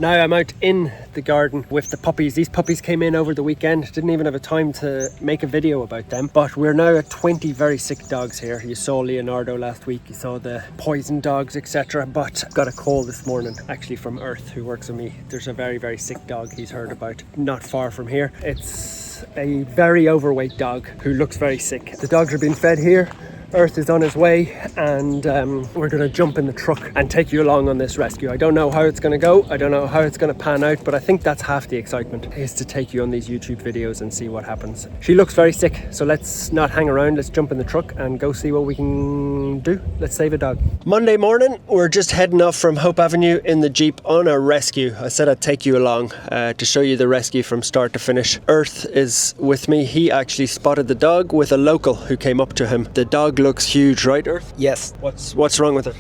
Now I'm out in the garden with the puppies. These puppies came in over the weekend. Didn't even have a time to make a video about them. But we're now at 20 very sick dogs here. You saw Leonardo last week. You saw the poison dogs, etc. But got a call this morning, actually from Earth, who works with me. There's a very, very sick dog he's heard about not far from here. It's a very overweight dog who looks very sick. The dogs are being fed here. Earth is on his way, and we're going to jump in the truck and take you along on this rescue. I don't know how it's going to go. I don't know how it's going to pan out, but I think that's half the excitement, is to take you on these YouTube videos and see what happens. She looks very sick, so let's not hang around. Let's jump in the truck and go see what we can do. Let's save a dog. Monday morning, we're just heading off from Hope Avenue in the Jeep on a rescue. I said I'd take you along to show you the rescue from start to finish. Earth is with me. He actually spotted the dog with a local who came up to him. The dog looks huge, right, Earth? Yes. What's wrong with it?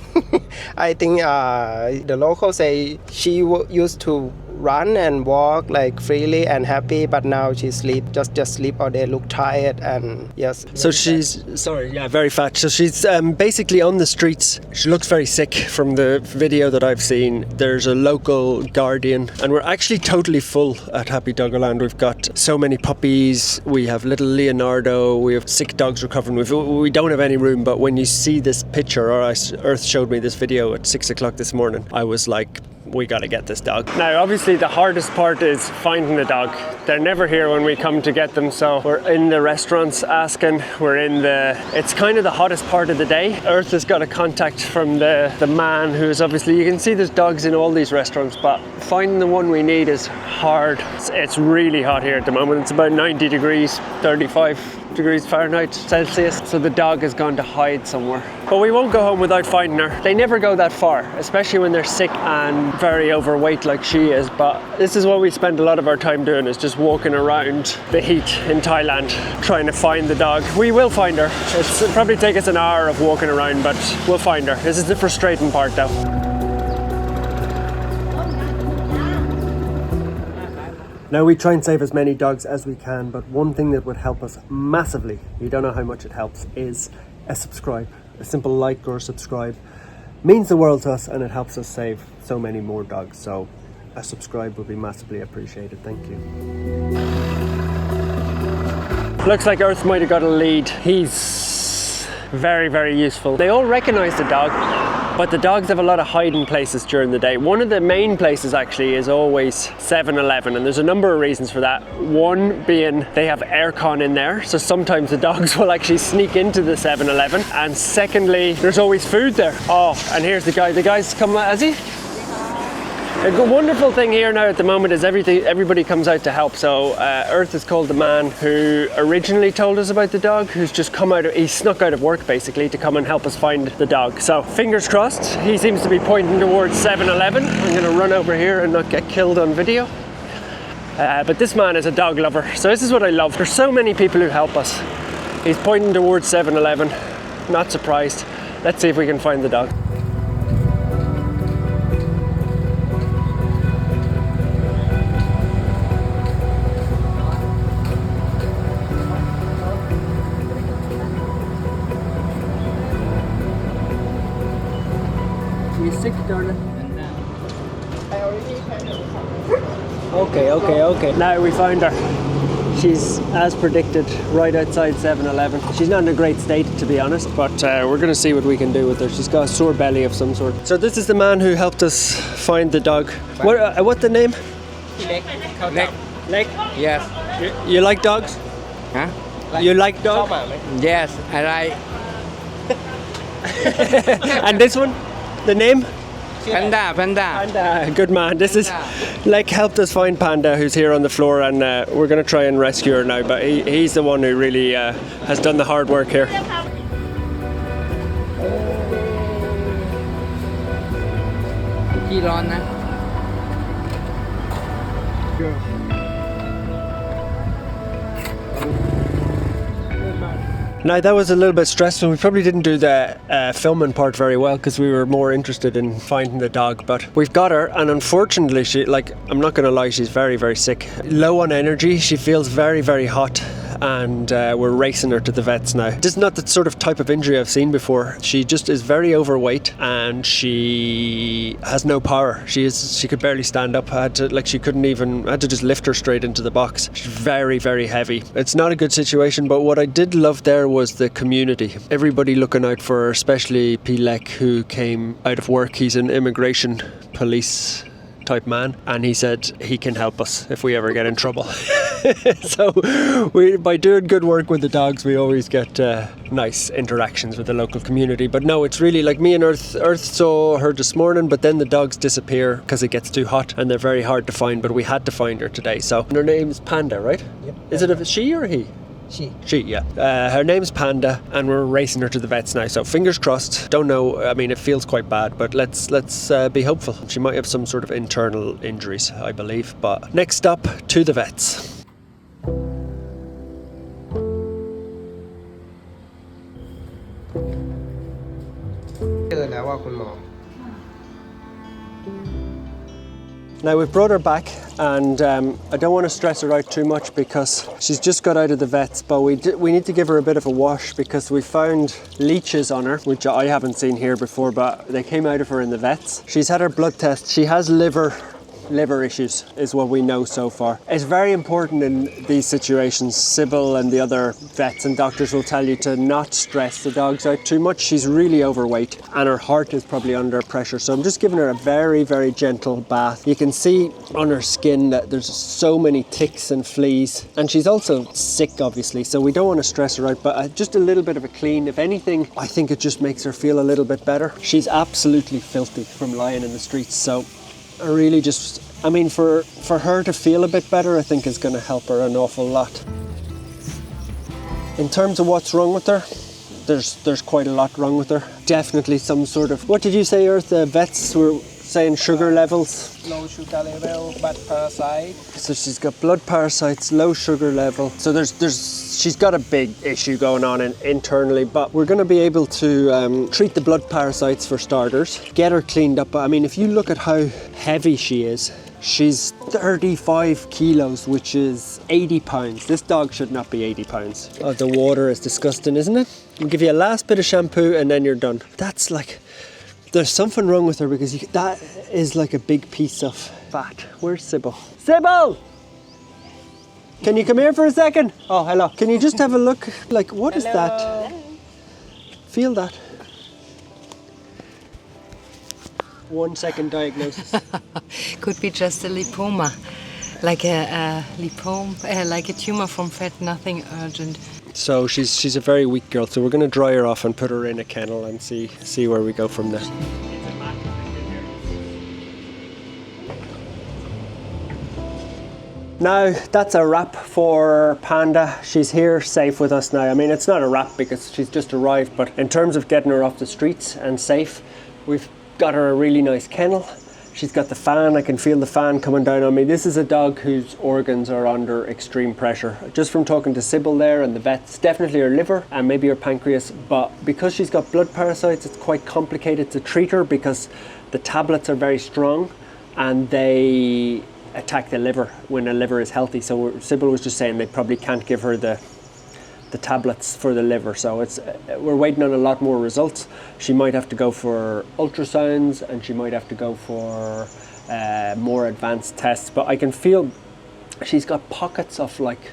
I think the locals say she used to run and walk like freely and happy, but now she just sleep all day, look tired, and yes. So she's very fat. So she's basically on the streets. She looks very sick from the video that I've seen. There's a local guardian, and we're actually totally full at Happy Doggerland. We've got so many puppies. We have little Leonardo. We have sick dogs recovering. We don't have any room, but when you see this picture, or Earth showed me this video at 6 o'clock this morning, I was like, we got to get this dog. Now, obviously, the hardest part is finding the dog. They're never here when we come to get them, so we're in the restaurants asking. It's kind of the hottest part of the day. Earth has got a contact from the man who's obviously, you can see there's dogs in all these restaurants, but finding the one we need is hard. It's really hot here at the moment. It's about 90 degrees, 35 degrees Fahrenheit, Celsius. So the dog has gone to hide somewhere. But we won't go home without finding her. They never go that far, especially when they're sick and very overweight like she is. But this is what we spend a lot of our time doing, is just walking around the heat in Thailand, trying to find the dog. We will find her. It'll probably take us an hour of walking around, but we'll find her. This is the frustrating part though. Now, we try and save as many dogs as we can, but one thing that would help us massively, you don't know how much it helps, is a subscribe. A simple like or subscribe means the world to us, and it helps us save so many more dogs. So a subscribe would be massively appreciated. Thank you. Looks like Earth might have got a lead. He's very, very useful. They all recognize the dog, but the dogs have a lot of hiding places during the day. One of the main places actually is always 7-Eleven, and there's a number of reasons for that. One being they have aircon in there, so sometimes the dogs will actually sneak into the 7-Eleven. And secondly, there's always food there. Oh, and here's the guy. The guy's come, has he? A wonderful thing here now at the moment is everybody comes out to help. So Earth is called the man who originally told us about the dog, who's just he snuck out of work basically to come and help us find the dog. So fingers crossed. He seems to be pointing towards 7-Eleven. I'm going to run over here and not get killed on video. But this man is a dog lover, so this is what I love. There's so many people who help us. He's pointing towards 7-Eleven. Not surprised. Let's see if we can find the dog. You sick, darling? I already had her. Okay. Now we found her. She's, as predicted, right outside 7-Eleven. She's not in a great state, to be honest, but we're going to see what we can do with her. She's got a sore belly of some sort. So this is the man who helped us find the dog. What's the name? Leg? Yes. You like dogs? Huh? You like dogs? Yes, I like. And this one? The name? Panda. Panda, good man. This is Lek helped us find Panda, who's here on the floor, and we're going to try and rescue her now. But he's the one who really has done the hard work here. Now that was a little bit stressful. We probably didn't do the filming part very well because we were more interested in finding the dog, but we've got her, and unfortunately I'm not going to lie, she's very, very sick. Low on energy, she feels very, very hot, and we're racing her to the vets now. This is not the sort of type of injury I've seen before. She just is very overweight and she has no power. She could barely stand up. I had to just lift her straight into the box. She's very, very heavy. It's not a good situation, but what I did love there was the community. Everybody looking out for her, especially Pilek, who came out of work. He's an immigration police type man, and he said he can help us if we ever get in trouble. So by doing good work with the dogs, we always get nice interactions with the local community. But no, it's really like me and Earth saw her this morning, but then the dogs disappear because it gets too hot and they're very hard to find, but we had to find her today. So her name's Panda, right? Yep. Is it a she or a he? She, yeah. Her name's Panda, and we're racing her to the vets now. So fingers crossed. Don't know. I mean, it feels quite bad, but let's be hopeful. She might have some sort of internal injuries, I believe. But next stop, to the vets. Now we've brought her back, and I don't want to stress her out too much because she's just got out of the vets, but we need to give her a bit of a wash because we found leeches on her, which I haven't seen here before, but they came out of her in the vets. She's had her blood test. She has liver issues is what we know so far. It's very important in these situations. Sybil and the other vets and doctors will tell you to not stress the dogs out too much. She's really overweight and her heart is probably under pressure, so I'm just giving her a very, very gentle bath. You can see on her skin that there's so many ticks and fleas, and she's also sick obviously, so we don't want to stress her out, but just a little bit of a clean. If anything, I think it just makes her feel a little bit better. She's absolutely filthy from lying in the streets, so I really just, I mean, for her to feel a bit better, I think is going to help her an awful lot. In terms of what's wrong with her, there's quite a lot wrong with her. Definitely some sort of, what did you say, Earth? The vets were saying sugar levels? Low sugar level, but parasite. So she's got blood parasites, low sugar level. So she's got a big issue going on internally, but we're going to be able to treat the blood parasites for starters, get her cleaned up. I mean, if you look at how heavy she is, she's 35 kilos, which is 80 pounds. This dog should not be 80 pounds. Oh, the water is disgusting, isn't it? I'll give you a last bit of shampoo and then you're done. That's like, there's something wrong with her because that is like a big piece of fat. Where's Sybil? Sybil! Can you come here for a second? Oh, hello. Can you just have a look? Like, what is that? Feel that. 1 second diagnosis. Could be just a lipoma, like a lipome, like a tumor from fat, nothing urgent. So she's a very weak girl, so we're going to dry her off and put her in a kennel and see where we go from there. Now that's a wrap for Panda. She's here safe with us now. I mean, it's not a wrap because she's just arrived, but in terms of getting her off the streets and safe, we've got her a really nice kennel. She's got the fan. I can feel the fan coming down on me. This is a dog whose organs are under extreme pressure. Just from talking to Sybil there and the vets, definitely her liver and maybe her pancreas, but because she's got blood parasites, it's quite complicated to treat her because the tablets are very strong and they attack the liver when the liver is healthy. So Sybil was just saying they probably can't give her the tablets for the liver, so we're waiting on a lot more results. She might have to go for ultrasounds and she might have to go for more advanced tests, but I can feel she's got pockets of like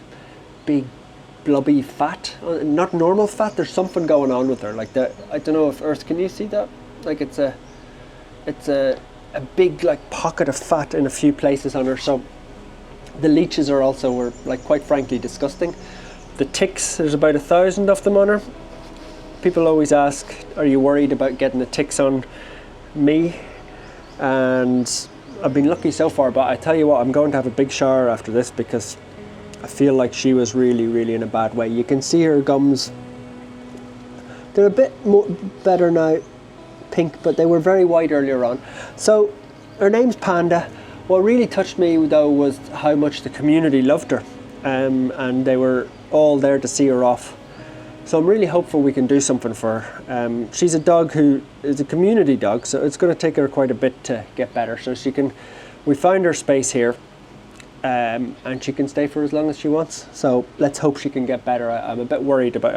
big blubby fat, not normal fat. There's something going on with her, like that. I don't know if Earth, can you see that? Like it's a big like pocket of fat in a few places on her. So the leeches were like quite frankly disgusting. The ticks, there's about 1,000 of them on her. People always ask, are you worried about getting the ticks on me? And I've been lucky so far, but I tell you what, I'm going to have a big shower after this because I feel like she was really, really in a bad way. You can see her gums. They're a bit more better now, pink, but they were very white earlier on. So her name's Panda. What really touched me though was how much the community loved her. And they were all there to see her off. So I'm really hopeful we can do something for her. She's a dog who is a community dog, so it's going to take her quite a bit to get better. So we found her space here, and she can stay for as long as she wants. So let's hope she can get better. I'm a bit worried about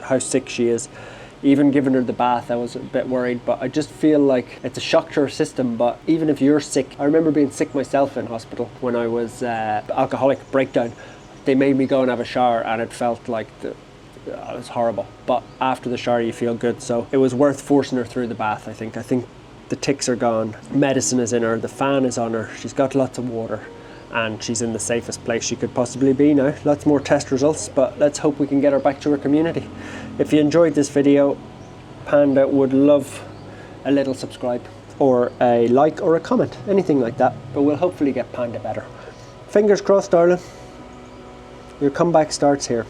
how sick she is. Even giving her the bath, I was a bit worried, but I just feel like it's a shock to her system. But even if you're sick, I remember being sick myself in hospital when I was alcoholic breakdown. They made me go and have a shower, and it felt like it was horrible. But after the shower, you feel good. So it was worth forcing her through the bath, I think. The ticks are gone, medicine is in her, the fan is on her, she's got lots of water, and she's in the safest place she could possibly be now. Lots more test results, but let's hope we can get her back to her community. If you enjoyed this video, Panda would love a little subscribe or a like or a comment, anything like that, but we'll hopefully get Panda better. Fingers crossed, darling. Your comeback starts here.